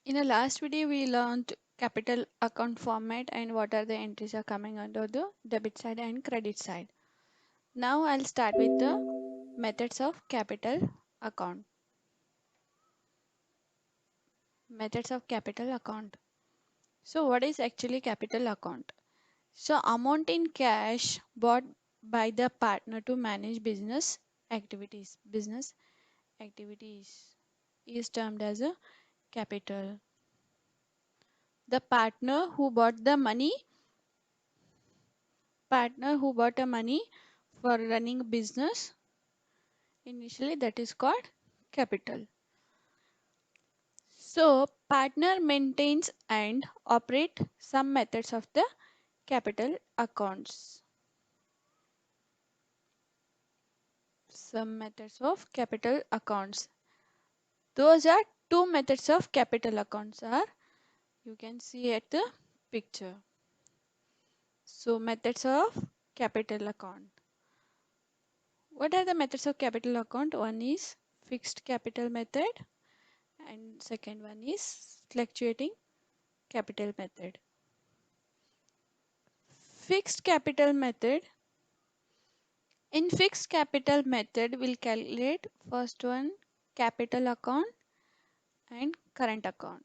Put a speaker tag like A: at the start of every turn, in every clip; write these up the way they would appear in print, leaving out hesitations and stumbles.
A: In the last video, we learned capital account format and what are the entries are coming under the debit side and credit side. Now I'll start with the methods of capital account. Methods of capital account. So what is actually capital account? So amount in cash bought by the partner to manage business activities. Business activities is termed as a capital. The partner who bought a money for running a business initially, that is called capital. So partner maintains and operate some methods of the capital accounts. Some methods of capital accounts. Those are two methods of capital accounts are you can see at the picture. So methods of capital account. What are the methods of capital account? One is fixed capital method and second one is fluctuating capital method. Fixed capital method. In fixed capital method, we'll calculate first one capital account and current account.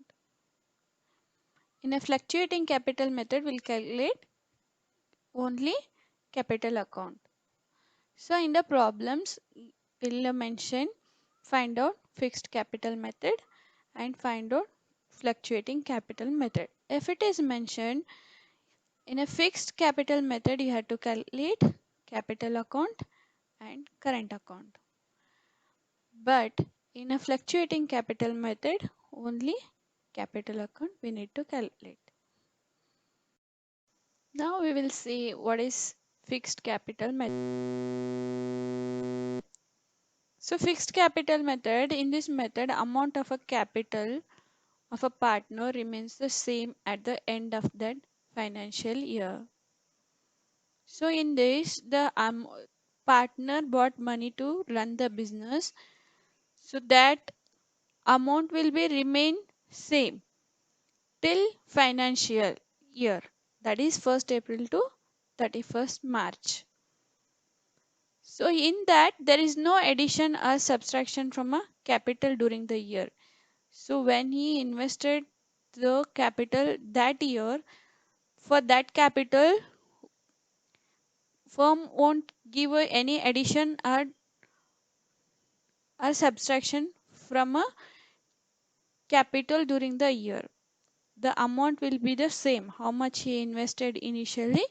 A: In a fluctuating capital method, we'll calculate only capital account. So in the problems, we'll mention find out fixed capital method and find out fluctuating capital method. If it is mentioned in a fixed capital method, you have to calculate capital account and current account. But in a fluctuating capital method, only capital account we need to calculate. Now we will see what is fixed capital method. So fixed capital method, in this method, amount of a capital of a partner remains the same at the end of that financial year. So in this, the partner bought money to run the business. So that amount will be remain same till financial year, that is 1st April to 31st March. So in that there is no addition or subtraction from a capital during the year. So when he invested the capital that year, for that capital firm won't give any addition or subtraction from a capital during the year. The amount will be the same. How much he invested initially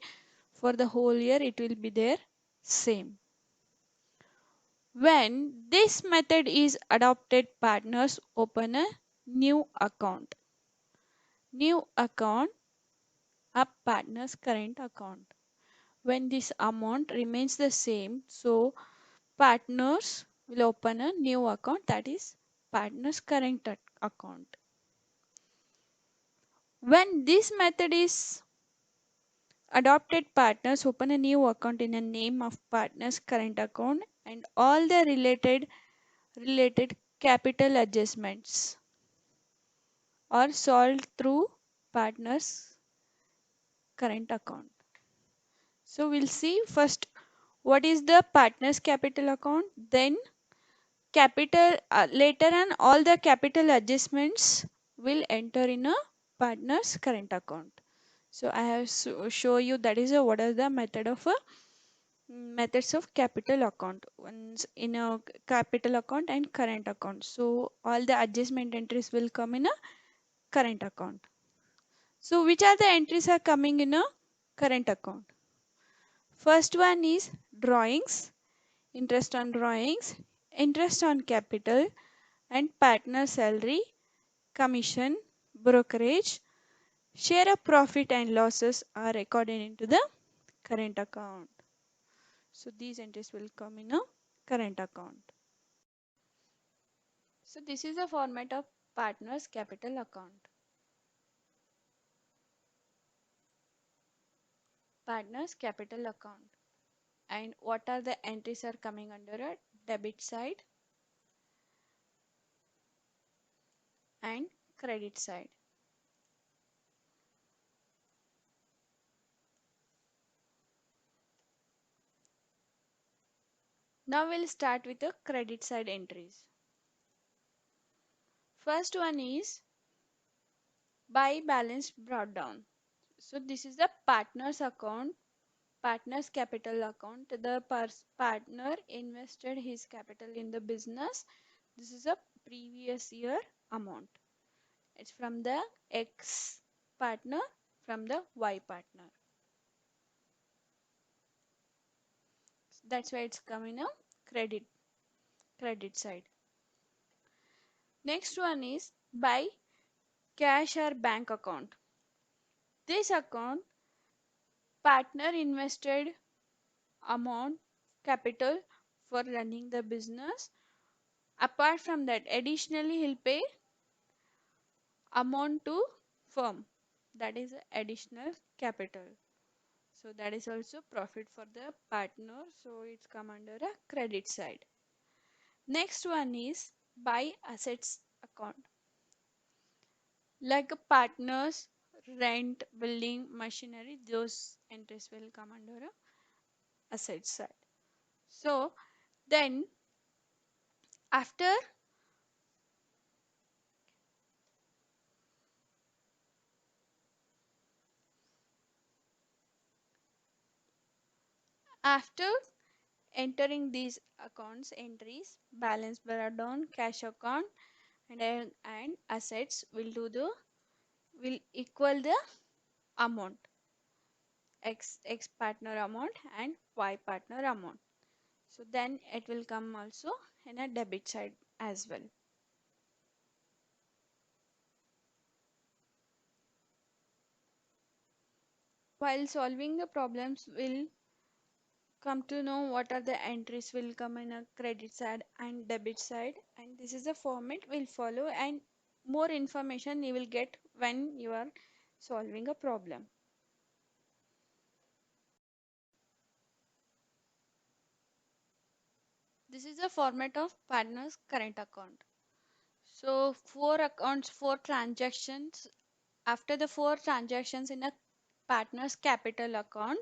A: for the whole year, it will be there same. When this method is adopted, partners open a new account. New account, a partner's current account. When this amount remains the same, so partners will open a new account, that is partner's current account. When this method is adopted, partners open a new account in the name of partner's current account and all the related capital adjustments are solved through partner's current account. So we'll see first what is the partner's capital account, then capital later on all the capital adjustments will enter in a partner's current account. So I have show you that is what is the method of a methods of capital account. Once in a capital account and current account. So all the adjustment entries will come in a current account. So which are the entries are coming in a current account? First one is drawings, interest on drawings, interest on capital and partner salary, commission, brokerage, share of profit and losses are recorded into the current account. So these entries will come in a current account. So this is the format of partner's capital account. Partner's capital account. And what are the entries are coming under a debit side and credit side. Now we'll start with the credit side entries. First one is buy balance brought down. So this is the partner's account, partner's capital account. The partner invested his capital in the business. This is a previous year amount. It's from the X partner, from the Y partner. That's why it's coming a credit credit side. Next one is buy cash or bank account. This account partner invested amount capital for running the business. Apart from that, additionally he'll pay amount to firm. That is additional capital. So that is also profit for the partner. So it's come under a credit side. Next one is buy assets account. Like a partners rent building machinery, those entries will come under a asset side. So then after after entering these accounts entries, balance breakdown, cash account, and assets will equal the amount x partner amount and y partner amount. So then it will come also in a debit side as well. While solving the problems, we'll come to know what are the entries will come in a credit side and debit side, and this is the format we'll follow, and more information you will get when you are solving a problem. This is the format of partner's current account. So four accounts, four transactions. After the four transactions in a partner's capital account,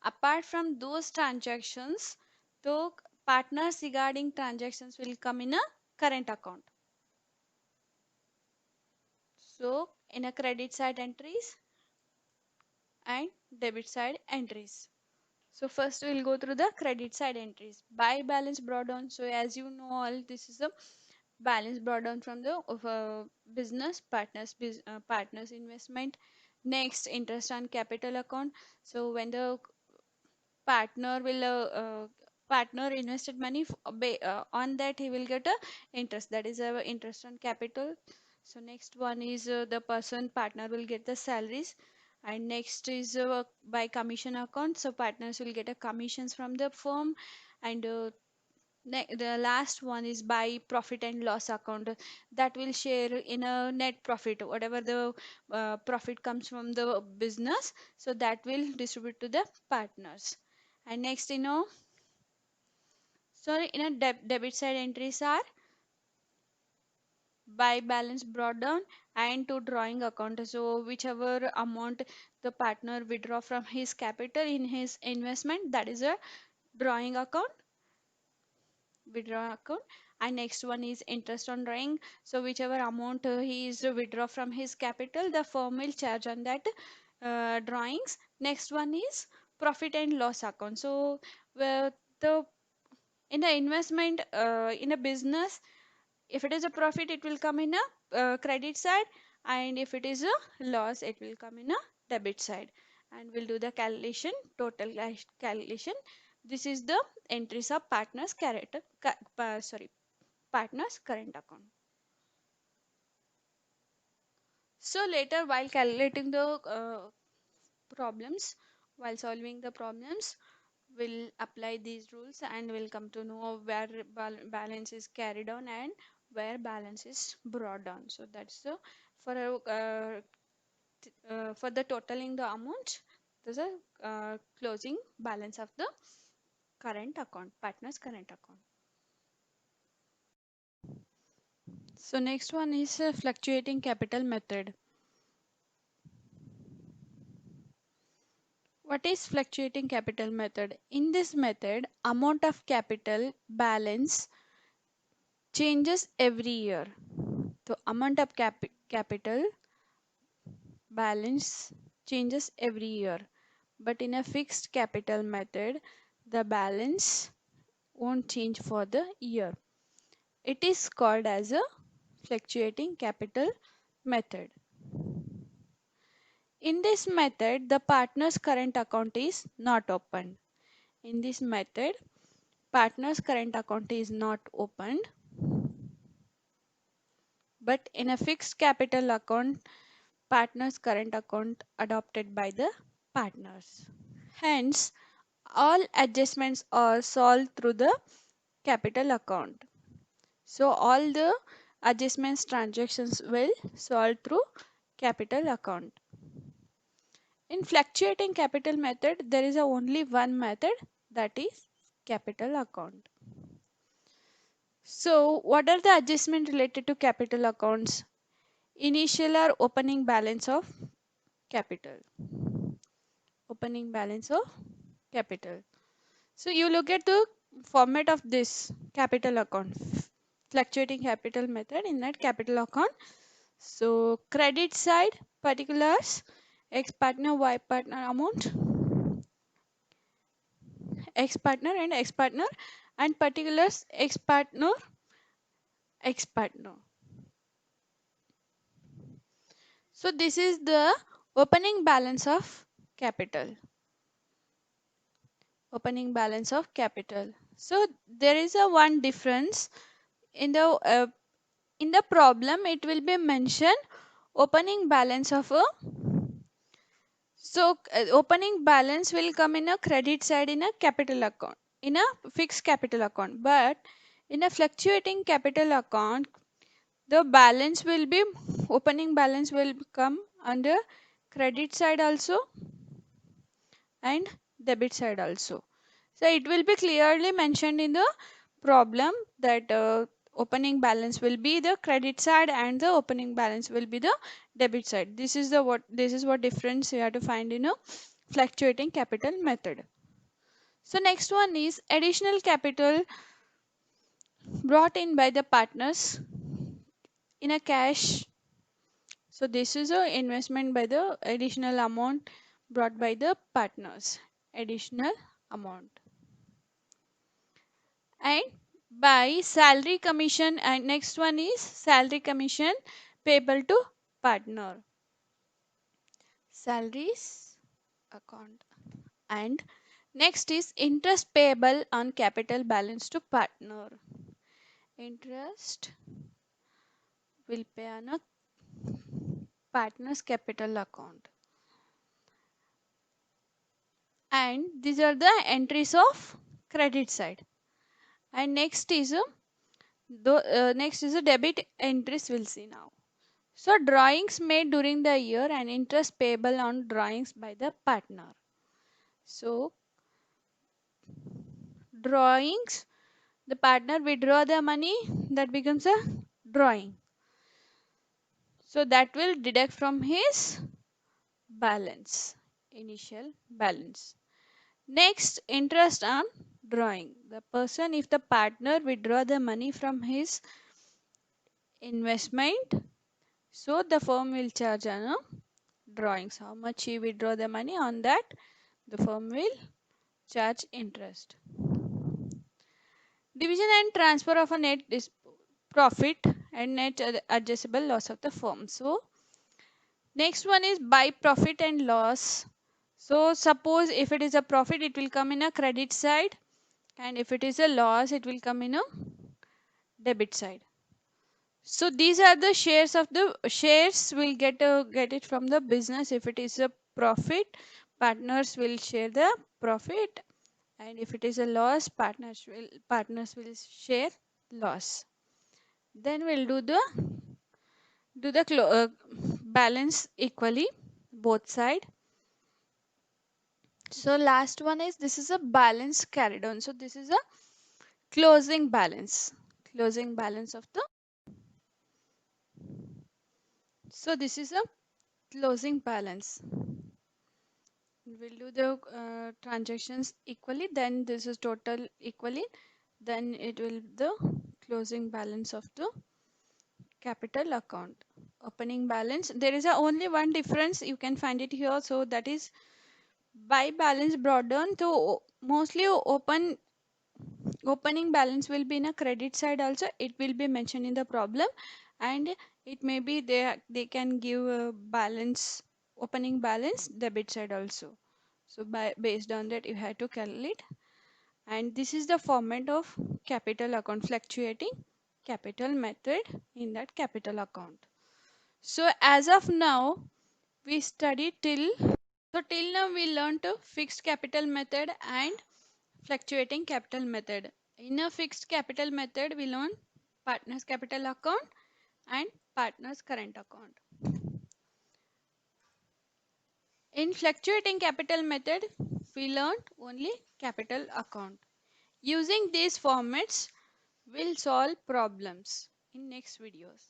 A: apart from those transactions, the partners regarding transactions will come in a current account. So in a credit side entries and debit side entries. So first we'll go through the credit side entries. Buy balance brought down. So as you know all, this is a balance brought down from the business partners investment. Next, interest on capital account. So when the partner will partner invested money on that, he will get a interest, that is interest on capital. So next one is the person partner will get the salaries, and next is by commission account, so partners will get a commissions from the firm, and the last one is by profit and loss account, that will share in a net profit whatever the profit comes from the business, so that will distribute to the partners. And next, sorry, in a debit side entries are by balance brought down and to drawing account. So whichever amount the partner withdraw from his capital in his investment, that is a drawing account, withdraw account. And next one is interest on drawing. So whichever amount he is withdraw from his capital, the firm will charge on that drawings. Next one is profit and loss account. So the in the investment in a business, if it is a profit it will come in a credit side, and if it is a loss it will come in a debit side. And we'll do the calculation, total calculation. This is the entries of partners character sorry, partners current account. So later, while calculating the problems, while solving the problems, we'll apply these rules and we'll come to know where balance is carried on and where balance is brought down. So that's the for for the totaling the amount, there's a closing balance of the current account, partner's current account. So next one is fluctuating capital method. What is fluctuating capital method? In this method, amount of capital balance changes every year. So amount of capital balance changes every year. But in a fixed capital method, the balance won't change for the year. It is called as a fluctuating capital method. In this method, the partner's current account is not opened. In this method, partner's current account is not opened, but in a fixed capital account, partner's current account adopted by the partners. Hence, all adjustments are solved through the capital account. So all the adjustments transactions will solve through capital account. In fluctuating capital method, there is only one method, that is capital account. So what are the adjustments related to capital accounts? Initial or opening balance of capital. Opening balance of capital. So you look at the format of this capital account. Fluctuating capital method in that capital account. So credit side particulars X partner Y partner amount, X partner and particulars X partner X partner. So this is the opening balance of capital. Opening balance of capital. So there is a one difference in the problem. It will be mentioned opening balance of a opening balance will come in a credit side in a capital account, in a fixed capital account, but in a fluctuating capital account the balance will be opening balance will come under credit side also and debit side also. So it will be clearly mentioned in the problem that opening balance will be the credit side and the opening balance will be the debit side. This is what difference you have to find in a fluctuating capital method. So next one is additional capital brought in by the partners in a cash. So this is a investment by the additional amount brought by the partners. Additional amount. And by salary commission, and next one is salary commission payable to partner. Salaries account. And next is interest payable on capital balance to partner. Interest will pay on a partner's capital account. And these are the entries of credit side. And next is a debit entries we'll see now. So drawings made during the year and interest payable on drawings by the partner. So drawings, the partner withdraw the money, that becomes a drawing. So that will deduct from his balance, initial balance. Next, interest on drawing. The person, if the partner withdraw the money from his investment, so the firm will charge on a drawings. How much he withdraw the money, on that the firm will charge interest. Division and transfer of a net profit and net adjustable loss of the firm. So next one is by profit and loss. So suppose if it is a profit, it will come in a credit side, and if it is a loss, it will come in a debit side. So these are the shares of the shares will get it from the business. If it is a profit, partners will share the profit, and if it is a loss, partners will share loss. Then we'll do the balance equally both side. So last one is, this is a balance carried on. So this is a closing balance of the So this is a closing balance. We'll do the transactions equally, then this is total equally, then it will the closing balance of the capital account. Opening balance, there is a only one difference, you can find it here. So that is by balance brought down to mostly opening balance will be in a credit side also, it will be mentioned in the problem, and it may be they can give a balance, opening balance debit side also. So by based on that you have to calculate, and this is the format of capital account, fluctuating capital method in that capital account. So as of now we study till now we learned a fixed capital method and fluctuating capital method. In a fixed capital method we learn partners capital account and partners current account. In fluctuating capital method we learned only capital account. Using these formats we'll solve problems in next videos.